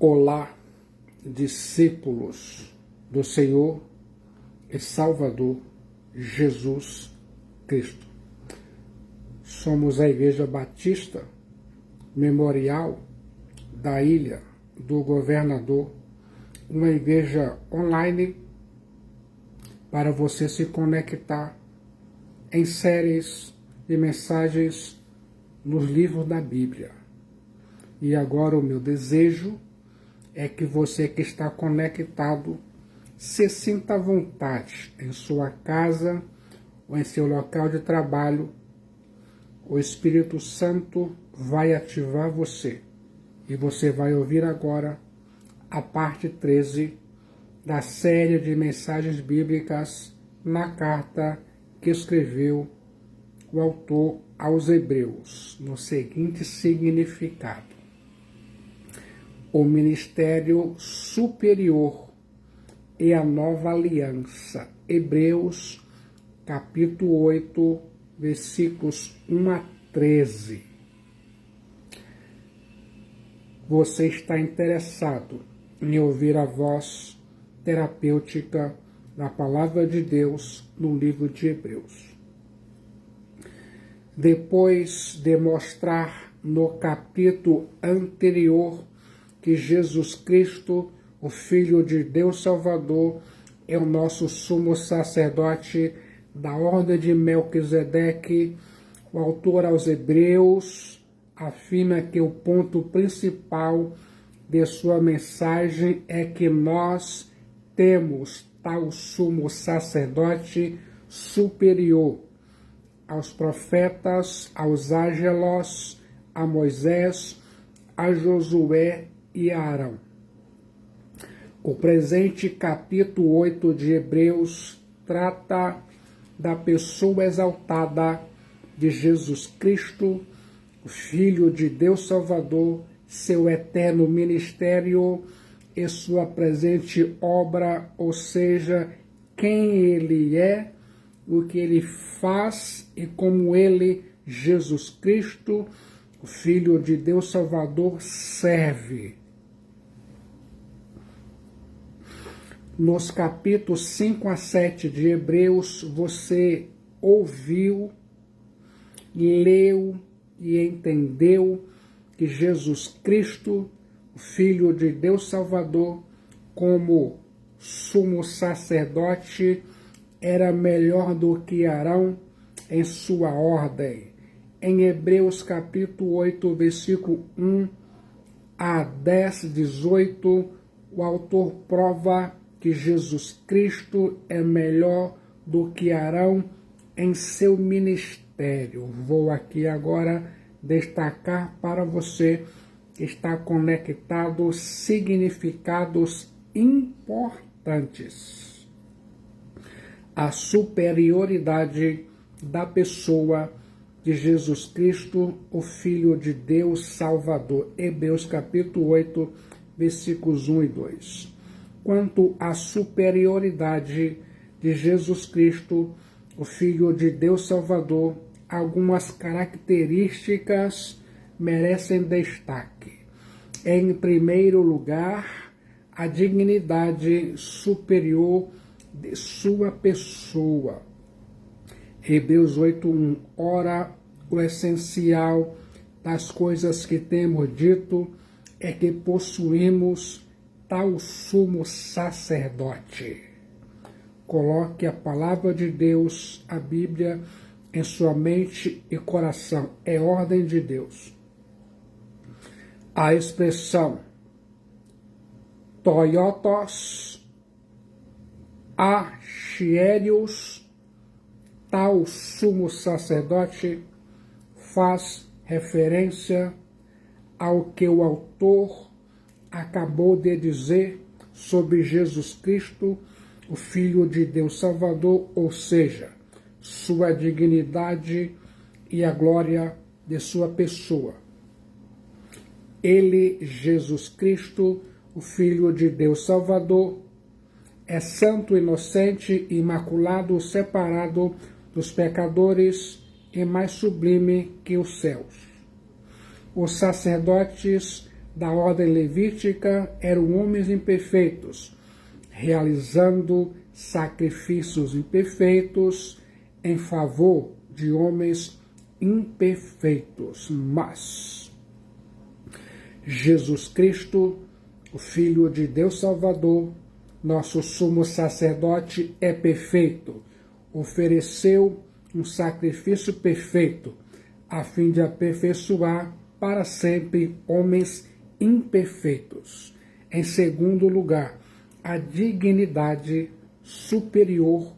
Olá, discípulos do Senhor e Salvador Jesus Cristo. Somos a Igreja Batista Memorial da Ilha do Governador, uma igreja online para você se conectar em séries de mensagens nos livros da Bíblia. E agora o meu desejo é que você que está conectado se sinta à vontade em sua casa ou em seu local de trabalho. O Espírito Santo vai ativar você e você vai ouvir agora a parte 13 da série de mensagens bíblicas na carta que escreveu o autor aos Hebreus, no seguinte significado: o ministério superior e a nova aliança. Hebreus, capítulo 8, versículos 1 a 13. Você está interessado em ouvir a voz terapêutica da Palavra de Deus no livro de Hebreus. Depois de mostrar no capítulo anterior que Jesus Cristo, o Filho de Deus Salvador, é o nosso sumo sacerdote da ordem de Melquisedeque, o autor aos Hebreus afirma que o ponto principal de sua mensagem é que nós temos tal sumo sacerdote superior aos profetas, aos ángelos, a Moisés, a Josué e a Arão. O presente capítulo 8 de Hebreus trata da pessoa exaltada de Jesus Cristo, o Filho de Deus Salvador, seu eterno ministério e sua presente obra, ou seja, quem ele é, o que ele faz e como ele, Jesus Cristo, o Filho de Deus Salvador, serve. Nos capítulos 5 a 7 de Hebreus, você ouviu, leu e entendeu que Jesus Cristo, o Filho de Deus Salvador, como sumo sacerdote, era melhor do que Arão em sua ordem. Em Hebreus capítulo 8, versículo 1 a 10, 18, o autor prova que Jesus Cristo é melhor do que Arão em seu ministério. Vou aqui agora destacar para você que está conectado significados importantes. A superioridade da pessoa de Jesus Cristo, o Filho de Deus Salvador. Hebreus capítulo 8, versículos 1 e 2. Quanto à superioridade de Jesus Cristo, o Filho de Deus Salvador, algumas características merecem destaque. Em primeiro lugar, a dignidade superior de sua pessoa. Hebreus 8:1. Ora, o essencial das coisas que temos dito é que possuímos tal sumo sacerdote. Coloque a palavra de Deus, a Bíblia, em sua mente e coração. É ordem de Deus. A expressão Toiotos Archierius, tal sumo sacerdote, faz referência ao que o autor acabou de dizer sobre Jesus Cristo, o Filho de Deus Salvador, ou seja, sua dignidade e a glória de sua pessoa. Ele, Jesus Cristo, o Filho de Deus Salvador, é santo, inocente, imaculado, separado dos pecadores e mais sublime que os céus. Os sacerdotes da ordem levítica eram homens imperfeitos, realizando sacrifícios imperfeitos em favor de homens imperfeitos. Mas Jesus Cristo, o Filho de Deus Salvador, nosso sumo sacerdote, é perfeito, ofereceu um sacrifício perfeito, a fim de aperfeiçoar para sempre homens imperfeitos. Em segundo lugar, a dignidade superior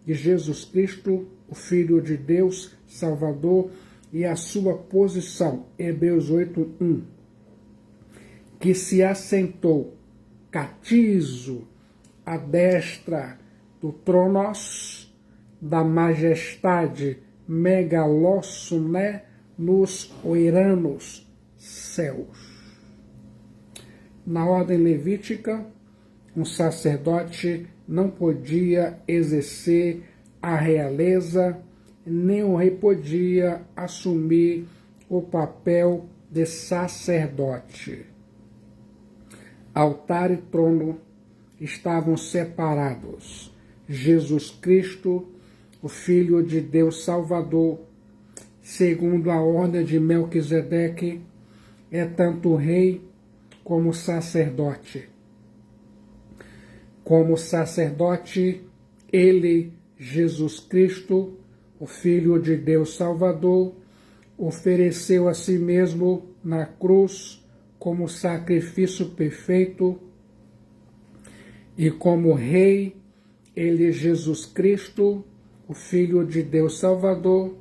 de Jesus Cristo, o Filho de Deus Salvador, e a sua posição, Hebreus 8:1, que se assentou catizo à destra do tronos da majestade megalossone nos oiranos céus. Na ordem levítica, um sacerdote não podia exercer a realeza, nem o rei podia assumir o papel de sacerdote. Altar e trono estavam separados. Jesus Cristo, o Filho de Deus Salvador, segundo a ordem de Melquisedeque, é tanto rei como sacerdote. Como sacerdote, ele, Jesus Cristo, o Filho de Deus Salvador, ofereceu a si mesmo na cruz como sacrifício perfeito, e como rei, ele, Jesus Cristo, o Filho de Deus Salvador,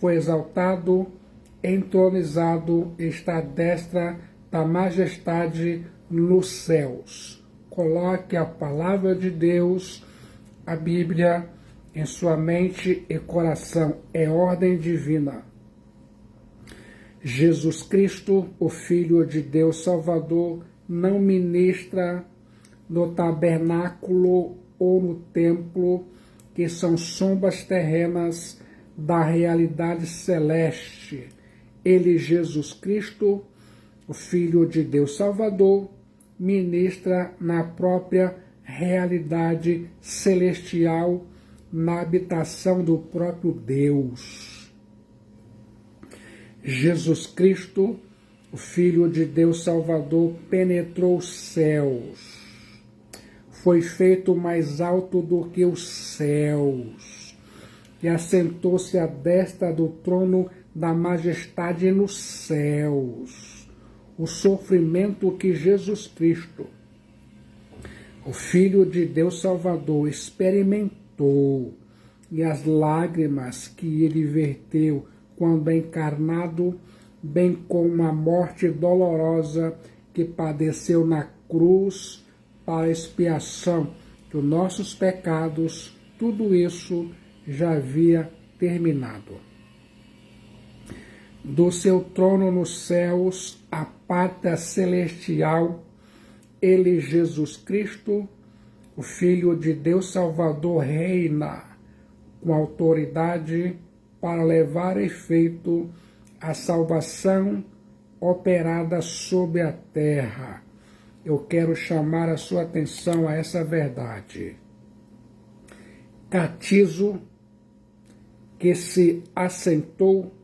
foi exaltado, entronizado, está à destra da majestade nos céus. Coloque a palavra de Deus, a Bíblia, em sua mente e coração. É ordem divina. Jesus Cristo, o Filho de Deus Salvador, não ministra no tabernáculo ou no templo, que são sombras terrenas da realidade celeste. Ele, Jesus Cristo, o Filho de Deus Salvador, ministra na própria realidade celestial, na habitação do próprio Deus. Jesus Cristo, o Filho de Deus Salvador, penetrou os céus. Foi feito mais alto do que os céus, e assentou-se à destra do trono da majestade nos céus. O sofrimento que Jesus Cristo, o Filho de Deus Salvador, experimentou, e as lágrimas que ele verteu quando encarnado, bem como a morte dolorosa que padeceu na cruz para a expiação dos nossos pecados, tudo isso já havia terminado. Do seu trono nos céus, a pátria celestial, ele, Jesus Cristo, o Filho de Deus Salvador, reina com autoridade para levar a efeito a salvação operada sobre a terra. Eu quero chamar a sua atenção a essa verdade. Catizo, que se assentou,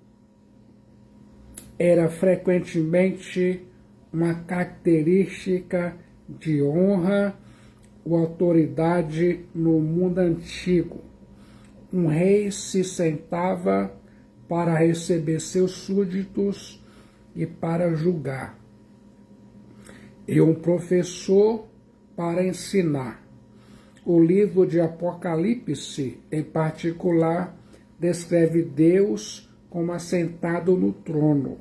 era frequentemente uma característica de honra ou autoridade no mundo antigo. Um rei se sentava para receber seus súditos e para julgar, e um professor para ensinar. O livro de Apocalipse, em particular, descreve Deus como assentado no trono,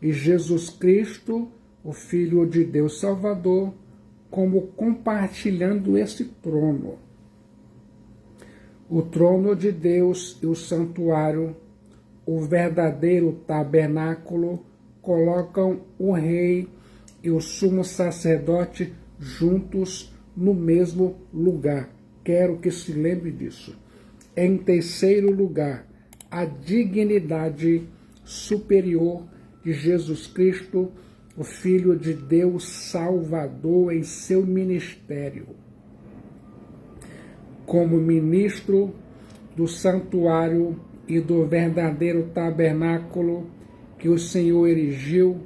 e Jesus Cristo, o Filho de Deus Salvador, como compartilhando esse trono. O trono de Deus e o santuário, o verdadeiro tabernáculo, colocam o rei e o sumo sacerdote juntos no mesmo lugar. Quero que se lembre disso. Em terceiro lugar, a dignidade superior de Jesus Cristo, o Filho de Deus Salvador em seu ministério, como ministro do santuário e do verdadeiro tabernáculo que o Senhor erigiu,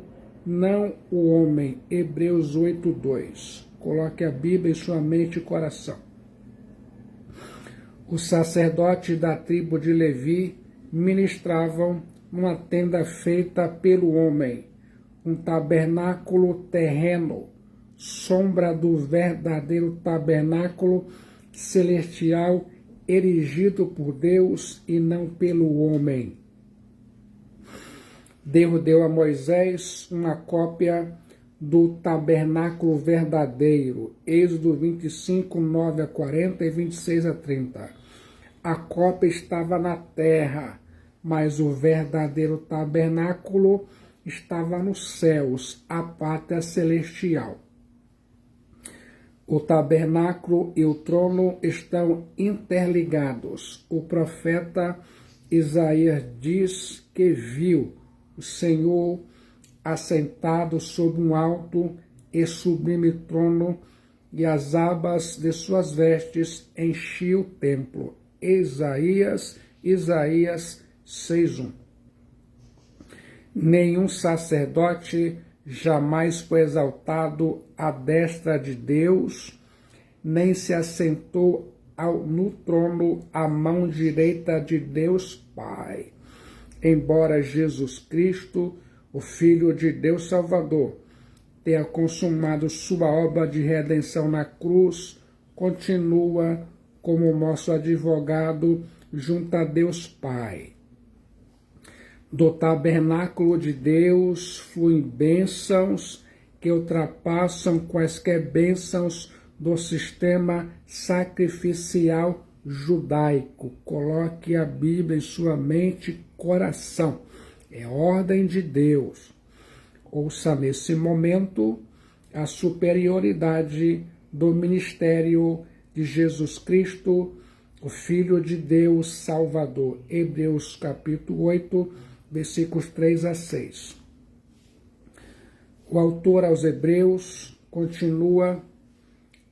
não o homem. Hebreus 8:2. Coloque a Bíblia em sua mente e coração. Os sacerdotes da tribo de Levi ministravam numa tenda feita pelo homem, um tabernáculo terreno, sombra do verdadeiro tabernáculo celestial erigido por Deus e não pelo homem. Deus deu a Moisés uma cópia do tabernáculo verdadeiro. Êxodo 25, 9-40 e 26-30. A cópia estava na terra, mas o verdadeiro tabernáculo estava nos céus, a pátria celestial. O tabernáculo e o trono estão interligados. O profeta Isaías diz que viu o Senhor assentado sobre um alto e sublime trono, e as abas de suas vestes enchiam o templo. Isaías 6:1. Nenhum sacerdote jamais foi exaltado à destra de Deus, nem se assentou no trono à mão direita de Deus Pai. Embora Jesus Cristo, o Filho de Deus Salvador, tenha consumado sua obra de redenção na cruz, continua como nosso advogado junto a Deus Pai. Do tabernáculo de Deus fluem bênçãos que ultrapassam quaisquer bênçãos do sistema sacrificial judaico. Coloque a Bíblia em sua mente e coração. É ordem de Deus. Ouça nesse momento a superioridade do ministério de Jesus Cristo, o Filho de Deus Salvador. Hebreus capítulo 8, versículos 3-6. O autor aos Hebreus continua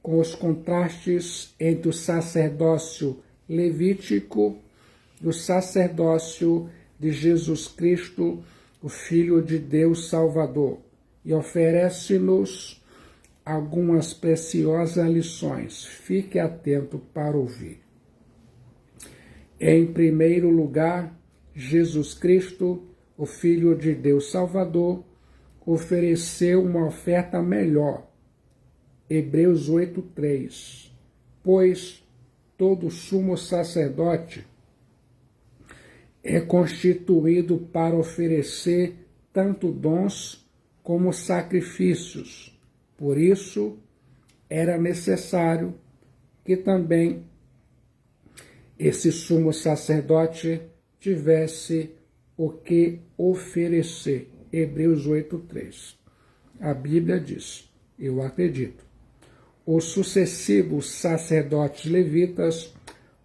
com os contrastes entre o sacerdócio levítico e o sacerdócio de Jesus Cristo, o Filho de Deus Salvador, e oferece-nos algumas preciosas lições. Fique atento para ouvir. Em primeiro lugar, Jesus Cristo, o Filho de Deus Salvador, ofereceu uma oferta melhor. Hebreus 8:3. Pois todo sumo sacerdote é constituído para oferecer tanto dons como sacrifícios. Por isso, era necessário que também esse sumo sacerdote tivesse o que oferecer. Hebreus 8:3. A Bíblia diz, eu acredito, os sucessivos sacerdotes levitas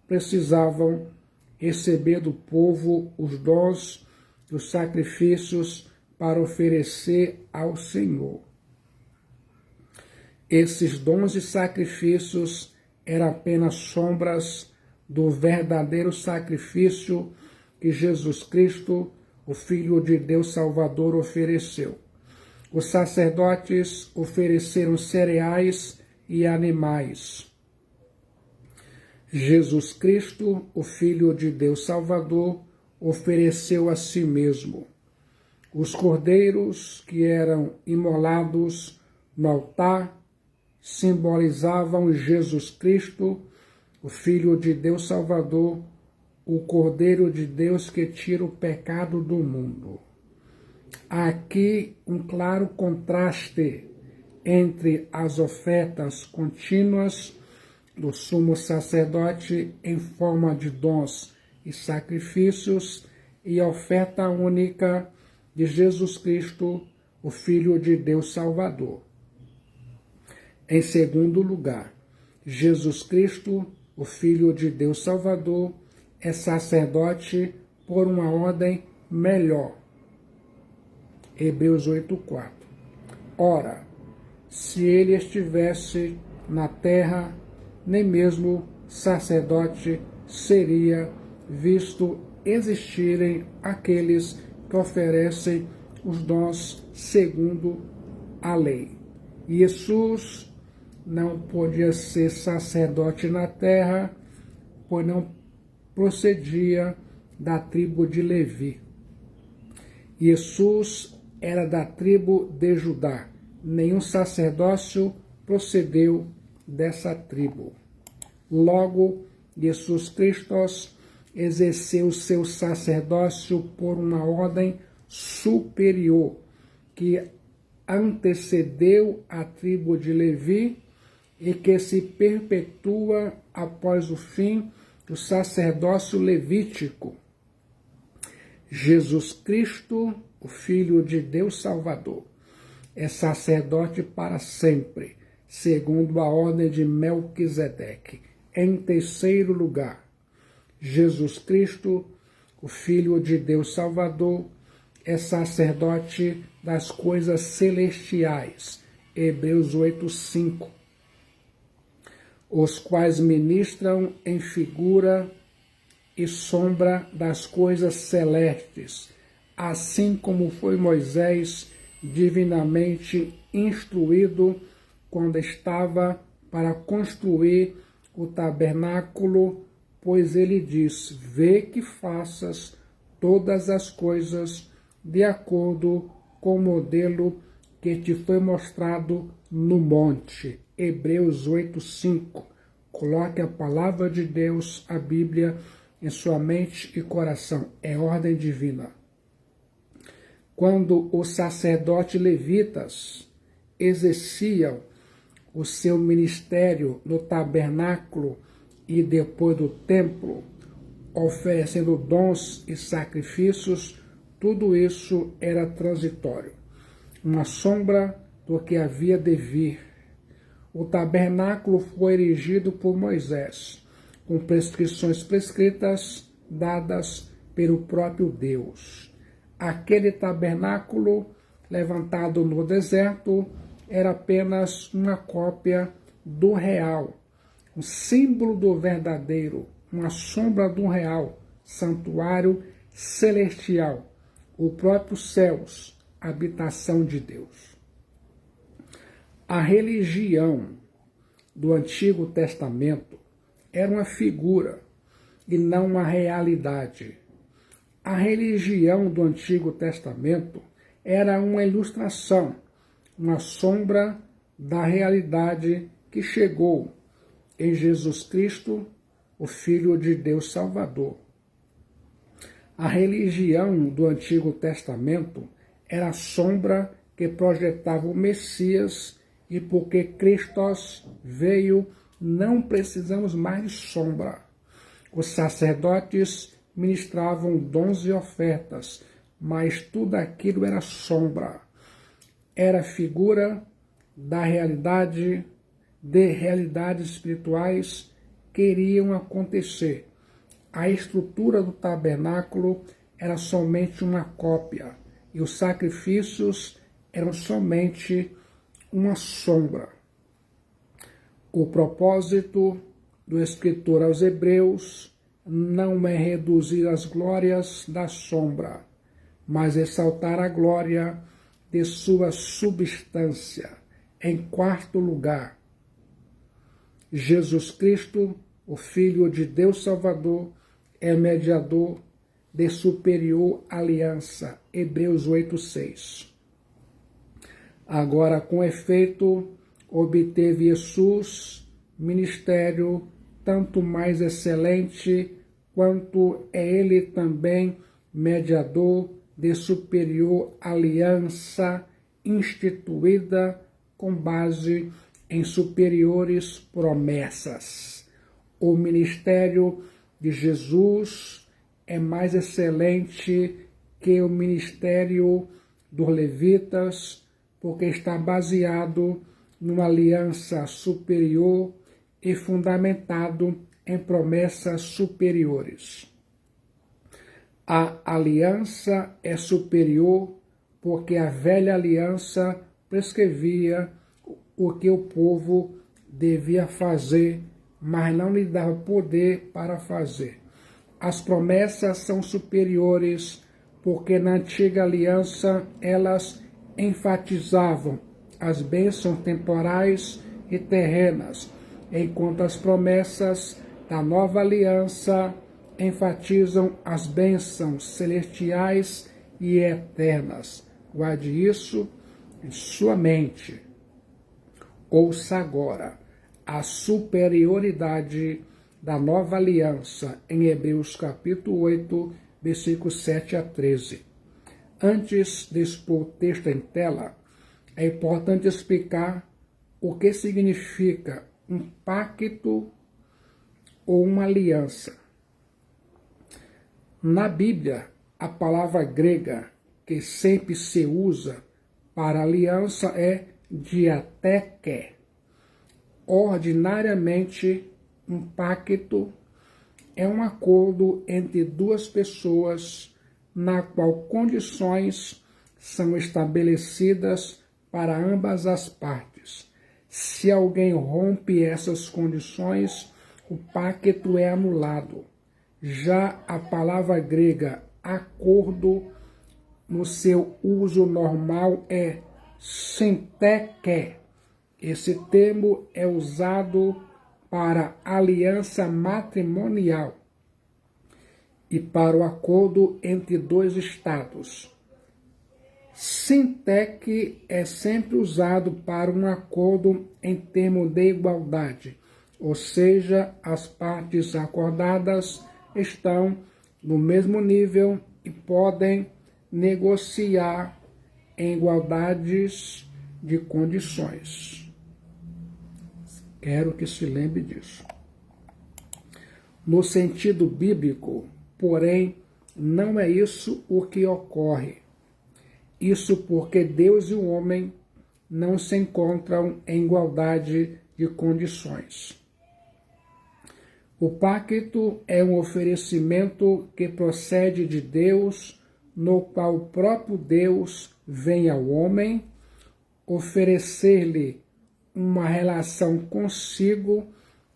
precisavam receber do povo os dons dos sacrifícios para oferecer ao Senhor. Esses dons e sacrifícios eram apenas sombras do verdadeiro sacrifício que Jesus Cristo, o Filho de Deus Salvador, ofereceu. Os sacerdotes ofereceram cereais e animais. Jesus Cristo, o Filho de Deus Salvador, ofereceu a si mesmo. Os cordeiros que eram imolados no altar simbolizavam Jesus Cristo, o Filho de Deus Salvador, o Cordeiro de Deus que tira o pecado do mundo. Há aqui um claro contraste entre as ofertas contínuas do sumo sacerdote em forma de dons e sacrifícios e a oferta única de Jesus Cristo, o Filho de Deus Salvador. Em segundo lugar, Jesus Cristo, o Filho de Deus Salvador, é sacerdote por uma ordem melhor. Hebreus 8:4. Ora, se ele estivesse na terra, nem mesmo sacerdote seria, visto existirem aqueles que oferecem os dons segundo a lei. Jesus não podia ser sacerdote na terra, pois não procedia da tribo de Levi. Jesus era da tribo de Judá. Nenhum sacerdócio procedeu dessa tribo. Logo, Jesus Cristo exerceu seu sacerdócio por uma ordem superior, que antecedeu a tribo de Levi e que se perpetua após o fim do sacerdócio levítico. Jesus Cristo, o Filho de Deus Salvador, é sacerdote para sempre, segundo a ordem de Melquisedeque. Em terceiro lugar, Jesus Cristo, o Filho de Deus Salvador, é sacerdote das coisas celestiais. Hebreus 8:5. Os quais ministram em figura e sombra das coisas celestes, assim como foi Moisés divinamente instruído quando estava para construir o tabernáculo, pois ele diz: vê que faças todas as coisas de acordo com o modelo que te foi mostrado no monte. Hebreus 8:5. Coloque a palavra de Deus, a Bíblia, em sua mente e coração. É ordem divina. Quando os sacerdotes levitas exerciam o seu ministério no tabernáculo e depois do templo, oferecendo dons e sacrifícios, tudo isso era transitório, uma sombra do que havia de vir. O tabernáculo foi erigido por Moisés, com prescrições prescritas dadas pelo próprio Deus. Aquele tabernáculo, levantado no deserto, era apenas uma cópia do real, um símbolo do verdadeiro, uma sombra do real, santuário celestial, o próprio céus, habitação de Deus. A religião do Antigo Testamento era uma figura e não uma realidade. A religião do Antigo Testamento era uma ilustração, uma sombra da realidade que chegou em Jesus Cristo, o Filho de Deus Salvador. A religião do Antigo Testamento era a sombra que projetava o Messias, e porque Cristo veio, não precisamos mais de sombra. Os sacerdotes ministravam dons e ofertas, mas tudo aquilo era sombra. Era figura da realidade, de realidades espirituais que iriam acontecer. A estrutura do tabernáculo era somente uma cópia, e os sacrifícios eram somente uma sombra. O propósito do escritor aos Hebreus não é reduzir as glórias da sombra, mas ressaltar a glória de sua substância. Em quarto lugar, Jesus Cristo, o Filho de Deus Salvador, é mediador de superior aliança. Hebreus 8:6. Agora, com efeito, obteve Jesus ministério tanto mais excelente, quanto é ele também mediador de superior aliança instituída com base em superiores promessas. O ministério de Jesus é mais excelente que o ministério dos levitas, porque está baseado numa aliança superior e fundamentado em promessas superiores. A aliança é superior porque a velha aliança prescrevia o que o povo devia fazer, mas não lhe dava poder para fazer. As promessas são superiores porque na antiga aliança elas enfatizavam as bênçãos temporais e terrenas, enquanto as promessas da nova aliança enfatizam as bênçãos celestiais e eternas. Guarde isso em sua mente. Ouça agora a superioridade da nova aliança em Hebreus capítulo 8, versículos 7 a 13. Antes de expor o texto em tela, é importante explicar o que significa um pacto ou uma aliança. Na Bíblia, a palavra grega que sempre se usa para aliança é diateque. Ordinariamente, um pacto é um acordo entre duas pessoas na qual condições são estabelecidas para ambas as partes. Se alguém rompe essas condições, o pacto é anulado. Já a palavra grega acordo, no seu uso normal, é sinteque. Esse termo é usado para aliança matrimonial e para o acordo entre dois estados. Sinteque é sempre usado para um acordo em termos de igualdade, ou seja, as partes acordadas estão no mesmo nível e podem negociar em igualdades de condições. Quero que se lembre disso. No sentido bíblico, porém, não é isso o que ocorre. Isso porque Deus e o homem não se encontram em igualdade de condições. O pacto é um oferecimento que procede de Deus, no qual o próprio Deus vem ao homem oferecer-lhe uma relação consigo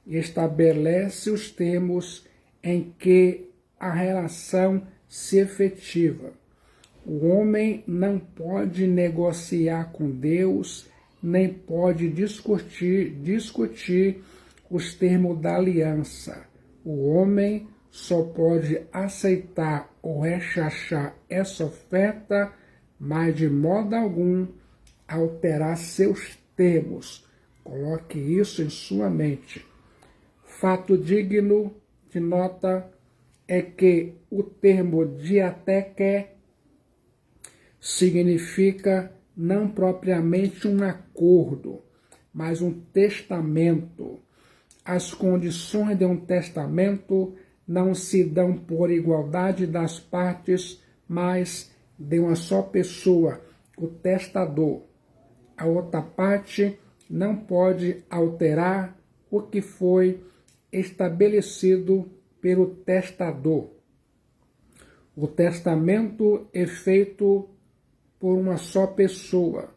e estabelece os termos em que a relação se efetiva. O homem não pode negociar com Deus, nem pode discutir os termos da aliança. O homem só pode aceitar ou rechazar essa oferta, mas de modo algum alterar seus termos. Coloque isso em sua mente. Fato digno de nota é que o termo diateque significa não propriamente um acordo, mas um testamento. As condições de um testamento não se dão por igualdade das partes, mas de uma só pessoa, o testador. A outra parte não pode alterar o que foi estabelecido pelo testador. O testamento é feito por uma só pessoa.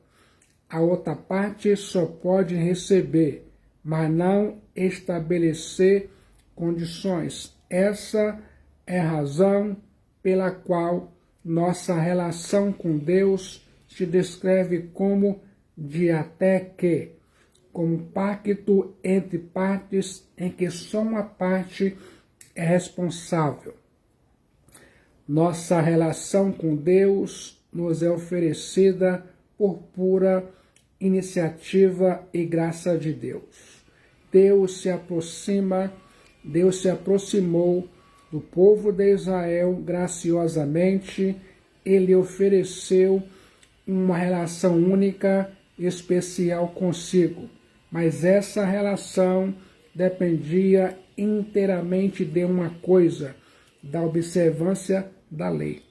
A outra parte só pode receber, mas não estabelecer condições. Essa é a razão pela qual nossa relação com Deus se descreve como diateque, como pacto entre partes em que só uma parte é responsável. Nossa relação com Deus nos é oferecida por pura iniciativa e graça de Deus. Deus se aproximou do povo de Israel graciosamente. Ele ofereceu uma relação única e especial consigo, mas essa relação dependia inteiramente de uma coisa, da observância da lei.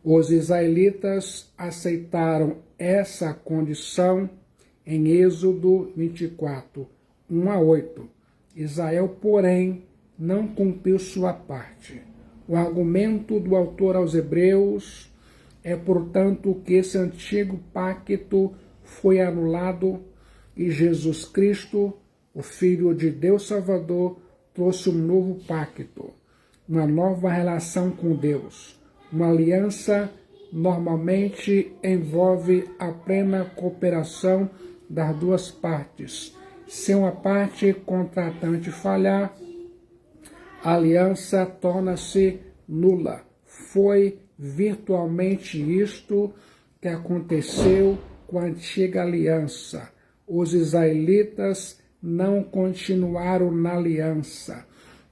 Os israelitas aceitaram essa condição em Êxodo 24, 1 a 8. Israel, porém, não cumpriu sua parte. O argumento do autor aos Hebreus É, portanto, que esse antigo pacto foi anulado e Jesus Cristo, o Filho de Deus Salvador, trouxe um novo pacto, uma nova relação com Deus. Uma aliança normalmente envolve a plena cooperação das duas partes. Se uma parte contratante falhar, a aliança torna-se nula. Foi virtualmente isto que aconteceu com a antiga aliança. Os israelitas não continuaram na aliança.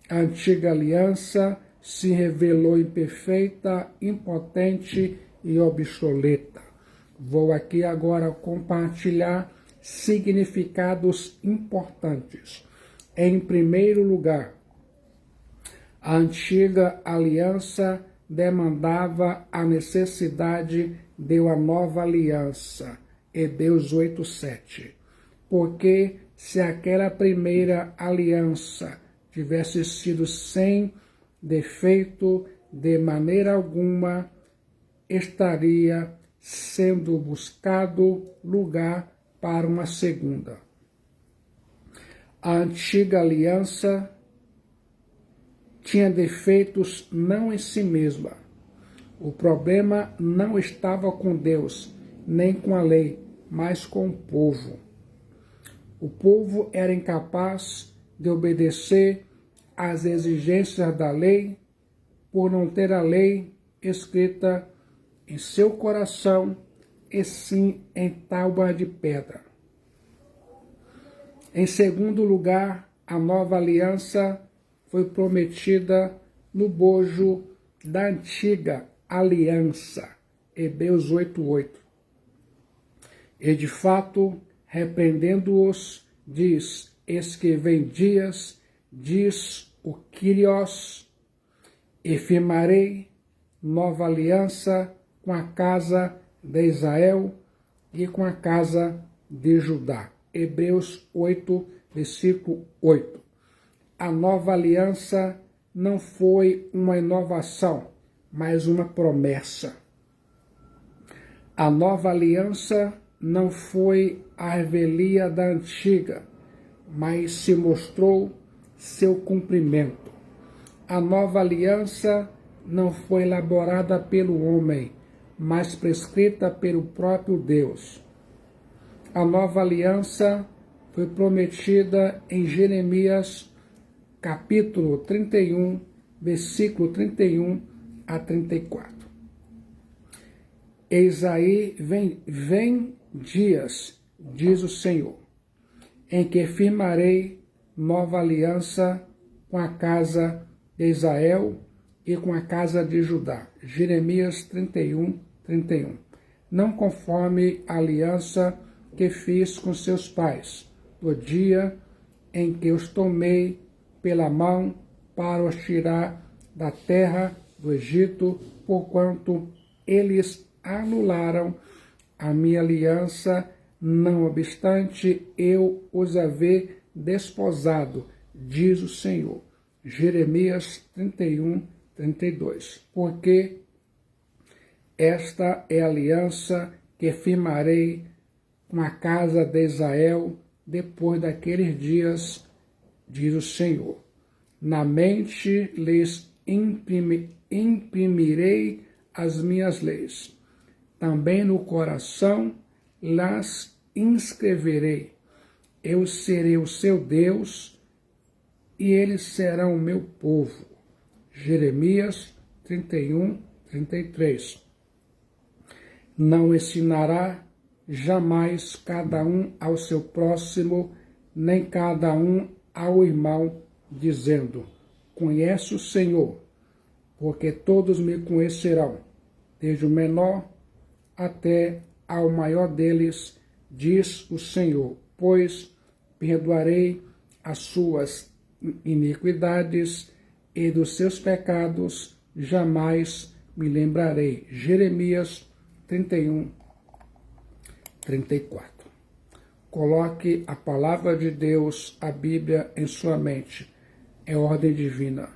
A antiga aliança se revelou imperfeita, impotente e obsoleta. Vou aqui agora compartilhar significados importantes. Em primeiro lugar, a antiga aliança demandava a necessidade de uma nova aliança. Hebreus 8:7. Porque se aquela primeira aliança tivesse sido sem defeito, de maneira alguma estaria sendo buscado lugar para uma segunda. A antiga aliança tinha defeitos não em si mesma. O problema não estava com Deus, nem com a lei, mas com o povo. O povo era incapaz de obedecer às exigências da lei por não ter a lei escrita em seu coração e sim em tábua de pedra. Em segundo lugar, a nova aliança foi prometida no bojo da antiga aliança. Hebreus 8:8. E de fato, repreendendo-os, diz: eis que vem dias, diz o Kyrios, e firmarei nova aliança com a casa de Israel e com a casa de Judá. Hebreus 8, versículo 8. A nova aliança não foi uma inovação, mas uma promessa. A nova aliança não foi a revelia da antiga, mas se mostrou seu cumprimento. A nova aliança não foi elaborada pelo homem, mas prescrita pelo próprio Deus. A nova aliança foi prometida em Jeremias capítulo 31, versículo 31 a 34. Eis aí vem dias, diz o Senhor, em que firmarei nova aliança com a casa de Israel e com a casa de Judá. Jeremias 31, 31. Não conforme a aliança que fiz com seus pais, no dia em que os tomei pela mão para os tirar da terra do Egito, porquanto eles anularam a minha aliança, não obstante eu os haver desposado, diz o Senhor. Jeremias 31, 32. Porque esta é a aliança que firmarei com a casa de Israel depois daqueles dias, diz o Senhor. Na mente lhes imprimirei as minhas leis. Também no coração las inscreverei. Eu serei o seu Deus e eles serão o meu povo. Jeremias 31, 33. Não ensinará jamais cada um ao seu próximo, nem cada um ao irmão, dizendo: conhece o Senhor, porque todos me conhecerão, desde o menor até ao maior deles, diz o Senhor, pois perdoarei as suas iniquidades e dos seus pecados jamais me lembrarei. Jeremias 31, 34. Coloque a palavra de Deus, a Bíblia, em sua mente. É ordem divina.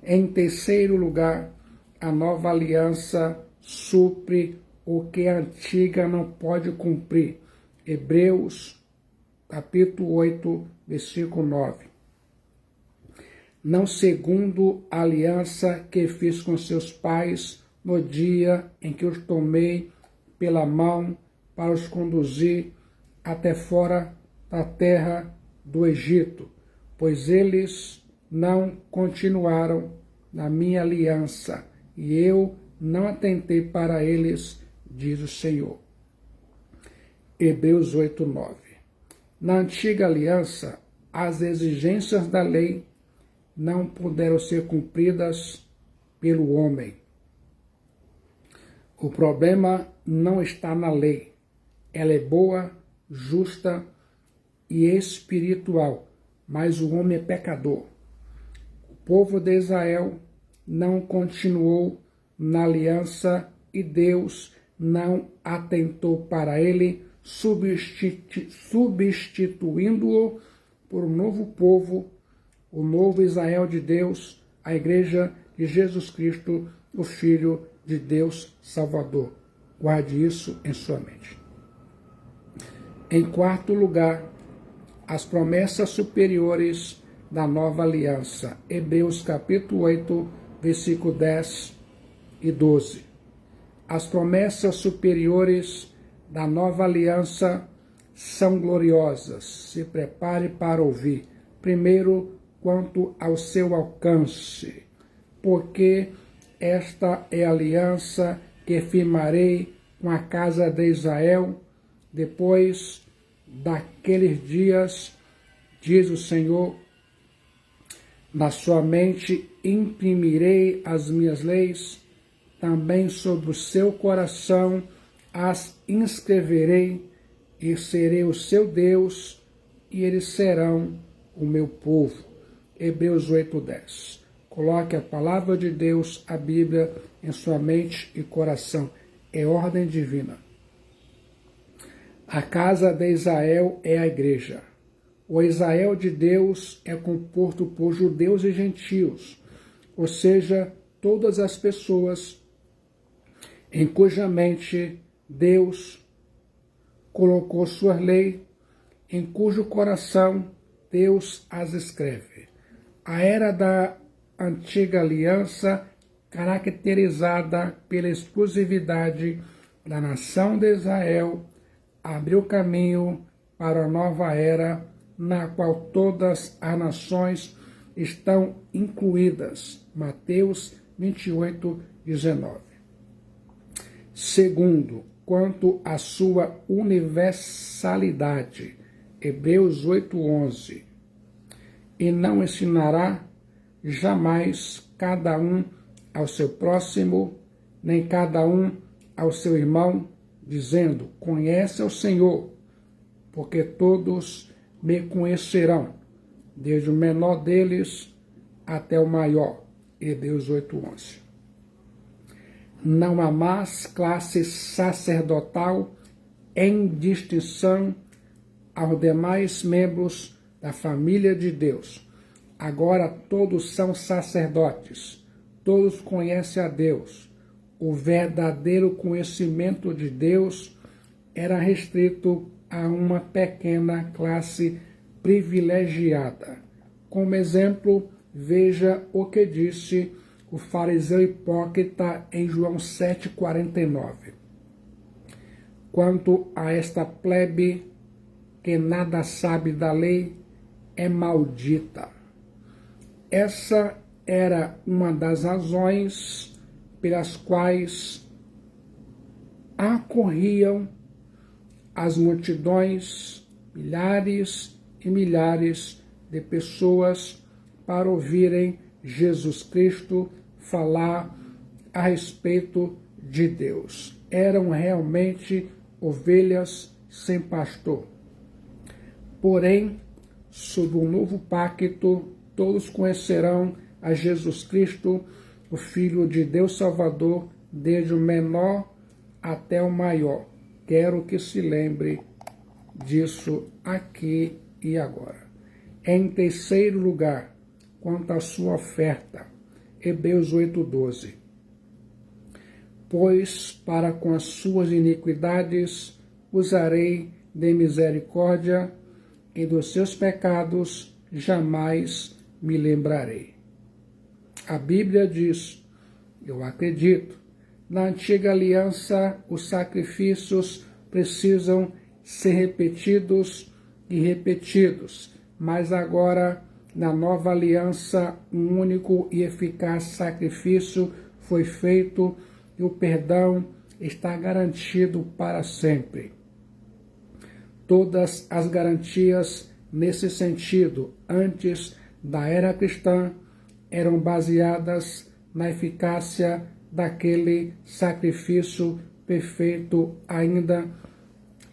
Em terceiro lugar, a nova aliança supre o que a antiga não pode cumprir. Hebreus, capítulo 8, versículo 9. Não segundo a aliança que fiz com seus pais no dia em que os tomei pela mão para os conduzir até fora da terra do Egito, pois eles não continuaram na minha aliança, e eu não atentei para eles, diz o Senhor. Hebreus 8, 9. Na antiga aliança, as exigências da lei não puderam ser cumpridas pelo homem. O problema não está na lei. Ela é boa, justa e espiritual, mas o homem é pecador. O povo de Israel não continuou na aliança e Deus não atentou para ele, substituindo-o por um novo povo, o novo Israel de Deus, a igreja de Jesus Cristo, o Filho de Deus Salvador. Guarde isso em sua mente. Em quarto lugar, as promessas superiores da nova aliança. Hebreus capítulo 8, versículo 10 e 12. As promessas superiores da nova aliança são gloriosas. Se prepare para ouvir. Primeiro, quanto ao seu alcance, porque esta é a aliança que firmarei com a casa de Israel depois daqueles dias, diz o Senhor, na sua mente imprimirei as minhas leis, também sobre o seu coração as inscreverei, e serei o seu Deus, e eles serão o meu povo. Hebreus 8:10. Coloque a palavra de Deus, a Bíblia, em sua mente e coração. É ordem divina. A casa de Israel é a igreja. O Israel de Deus é composto por judeus e gentios, ou seja, todas as pessoas em cuja mente Deus colocou sua lei, em cujo coração Deus as escreve. A era da antiga aliança, caracterizada pela exclusividade da nação de Israel, abriu caminho para a nova era, na qual todas as nações estão incluídas. Mateus 28, 19. Segundo, quanto à sua universalidade. Hebreus 8, 11. E não ensinará jamais cada um ao seu próximo, nem cada um ao seu irmão, dizendo, conhece ao Senhor, porque todos me conhecerão, desde o menor deles até o maior. Hebreus 8:11. Não há mais classe sacerdotal em distinção aos demais membros da família de Deus. Agora todos são sacerdotes, todos conhecem a Deus. O verdadeiro conhecimento de Deus era restrito a uma pequena classe privilegiada. Como exemplo, veja o que disse o fariseu hipócrita em João 7,49. Quanto a esta plebe que nada sabe da lei, é maldita. Essa era uma das razões pelas quais acorriam as multidões, milhares e milhares de pessoas para ouvirem Jesus Cristo falar a respeito de Deus. Eram realmente ovelhas sem pastor. Porém, sob o novo pacto, todos conhecerão a Jesus Cristo, o Filho de Deus Salvador, desde o menor até o maior. Quero que se lembre disso aqui e agora. Em terceiro lugar, quanto à sua oferta, Hebreus 8:12. pois para com as suas iniquidades usarei de misericórdia, e dos seus pecados jamais me lembrarei. A Bíblia diz, eu acredito, na antiga aliança os sacrifícios precisam ser repetidos e repetidos, mas agora na nova aliança um único e eficaz sacrifício foi feito e o perdão está garantido para sempre. Todas as garantias nesse sentido, antes da era cristã, eram baseadas na eficácia daquele sacrifício perfeito ainda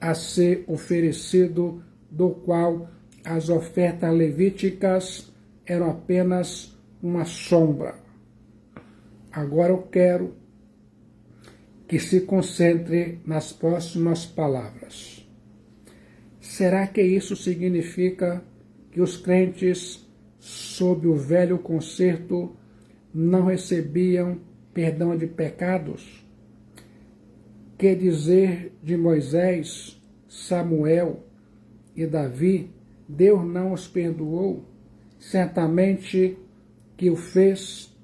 a ser oferecido, do qual as ofertas levíticas eram apenas uma sombra. Agora eu quero que se concentre nas próximas palavras. Será que isso significa que os crentes, sob o velho concerto, não recebiam perdão de pecados? Que dizer de Moisés, Samuel e Davi? Deus não os perdoou? Certamente que o fez,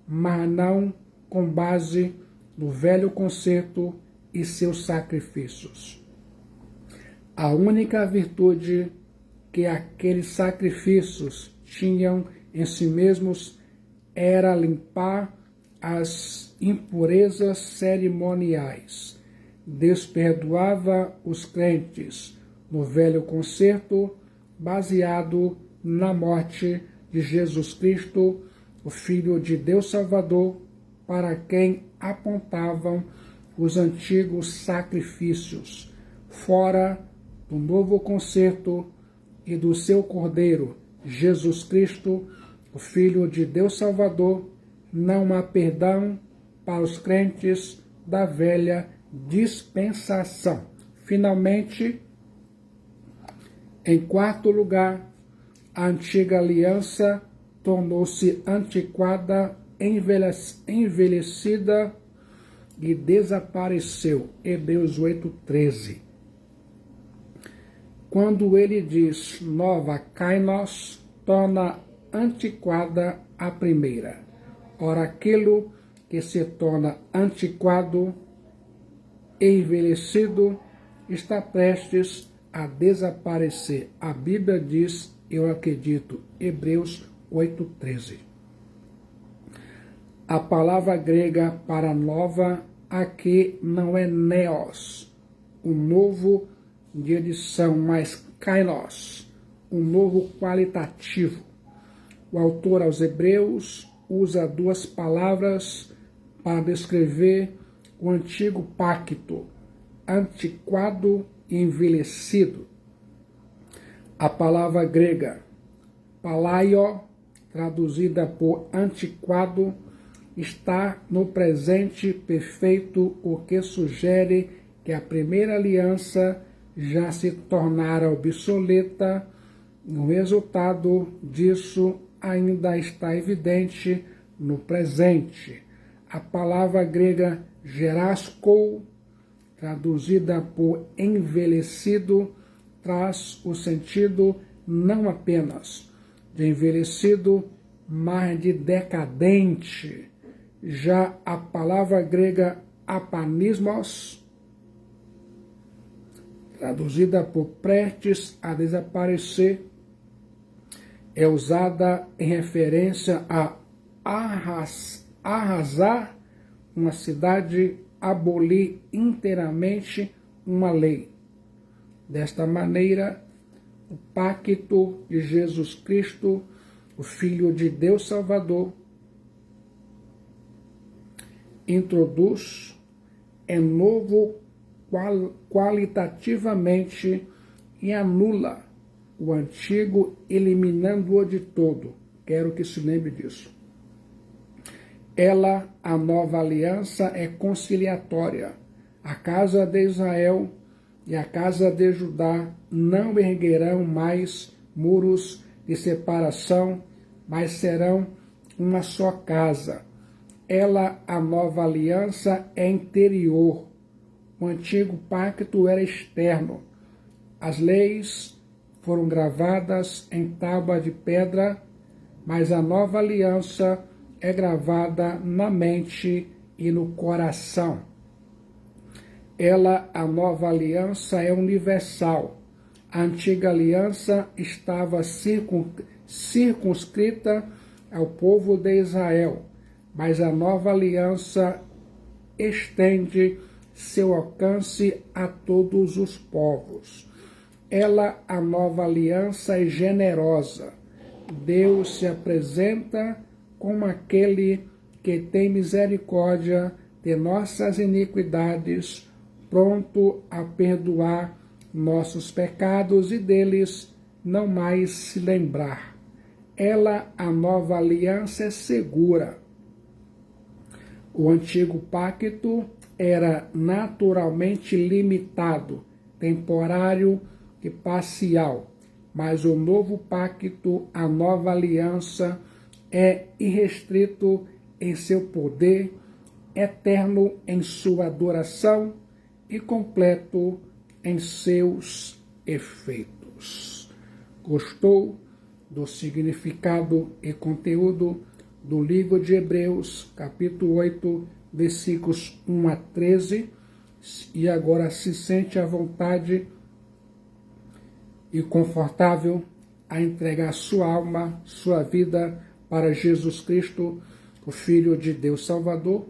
mas não com base no velho concerto e seus sacrifícios. A única virtude que aqueles sacrifícios tinham em si mesmos era limpar as impurezas cerimoniais. Deus perdoava os crentes no velho concerto, baseado na morte de Jesus Cristo, o Filho de Deus Salvador, para quem apontavam os antigos sacrifícios, fora do novo concerto e do seu Cordeiro, Jesus Cristo, o Filho de Deus Salvador, não há perdão para os crentes da velha dispensação. Finalmente, em quarto lugar, a antiga aliança tornou-se antiquada, envelhecida e desapareceu. Hebreus 8:13. Quando ele diz nova kainos, torna antiquada a primeira. Ora, aquilo que se torna antiquado e envelhecido está prestes a desaparecer. A Bíblia diz, eu acredito, Hebreus 8:13. A palavra grega para nova aqui não é neos, o novo de edição, mas kainos, um novo qualitativo. O autor aos Hebreus usa duas palavras para descrever o antigo pacto, antiquado e envelhecido. A palavra grega palaio, traduzida por antiquado, está no presente perfeito, o que sugere que a primeira aliança já se tornara obsoleta. O resultado disso ainda está evidente no presente. A palavra grega gerasko, traduzida por envelhecido, traz o sentido não apenas de envelhecido, mas de decadente. Já a palavra grega apanismos, traduzida por prestes a desaparecer, é usada em referência a arrasar uma cidade, abolir inteiramente uma lei. Desta maneira, o pacto de Jesus Cristo, o Filho de Deus Salvador, introduz novo qualitativamente e anula o antigo, eliminando-o de todo. Quero que se lembre disso. Ela, a nova aliança, é conciliatória. A casa de Israel e a casa de Judá não erguerão mais muros de separação, mas serão uma só casa. A nova aliança, é interior. O antigo pacto era externo. As leis foram gravadas em tábua de pedra, mas a nova aliança é gravada na mente e no coração. A nova aliança, é universal. A antiga aliança estava circunscrita ao povo de Israel, mas a nova aliança estende seu alcance a todos os povos. A nova aliança, é generosa. Deus se apresenta como aquele que tem misericórdia de nossas iniquidades, pronto a perdoar nossos pecados e deles não mais se lembrar. A nova aliança, é segura. O antigo pacto era naturalmente limitado, temporário e parcial, mas o novo pacto, a nova aliança, é irrestrito em seu poder, eterno em sua duração e completo em seus efeitos. Gostou do significado e conteúdo do livro de Hebreus, capítulo 8, versículos 1 a 13, e agora se sente à vontade e confortável a entregar sua alma, sua vida para Jesus Cristo, o Filho de Deus Salvador,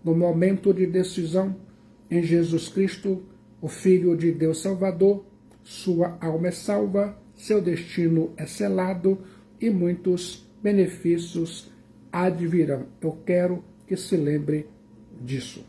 no momento de decisão em Jesus Cristo, o Filho de Deus Salvador, sua alma é salva, seu destino é selado e muitos benefícios advirão. Eu quero que se lembre disso.